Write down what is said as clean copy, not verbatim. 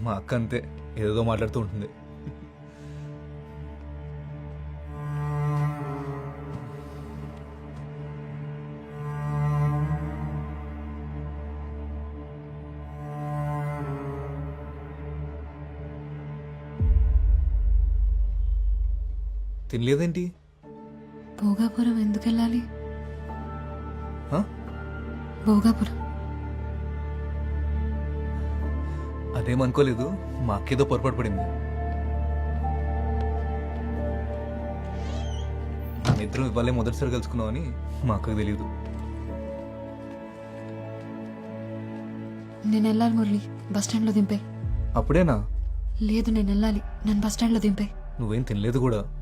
మా అక్క అంతే, ఏదో మాట్లాడుతూ ఉంటుంది. తినలేదేంటి? భోగాపురం ఎందుకు వెళ్ళాలి? హ? భోగాపురం అదేమనుకోలేదు, మా అక్కేదో పొరపాటు పడింది. మన ఇద్దరం ఇవాళే మొదటిసారి కలుసుకున్నామని మా అక్కకు తెలియదు. నేను వెళ్ళాలి మురళి, బస్ స్టాండ్లో దింపే. అప్పుడేనా? లేదు నేను వెళ్ళాలి, నన్ను బస్ స్టాండ్లో దింపే. నువ్వేం తినలేదు కూడా.